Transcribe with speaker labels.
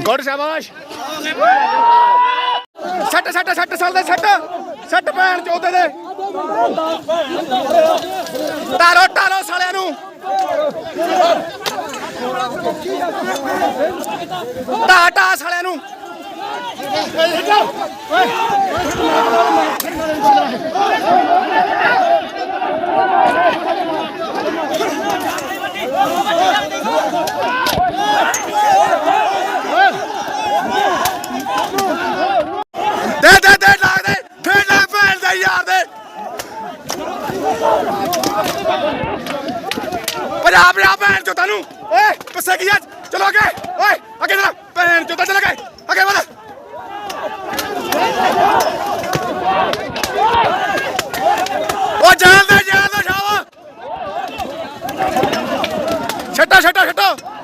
Speaker 1: good शाबाश सट सट सट साल सट सट भैन चौथे दे टारो टारो सालियां नू टा टा सालियां नू दे दे दे लाग दे फिर ले भैन दे यार दे पंजाब पंजाब भैन चौथा नू ओए पिछे की चलो आगे ओए आगे चला भैन चौथा चल गए आगे बढ़ ओ जान दे शाबाश छट्टा छट्टा छट्टा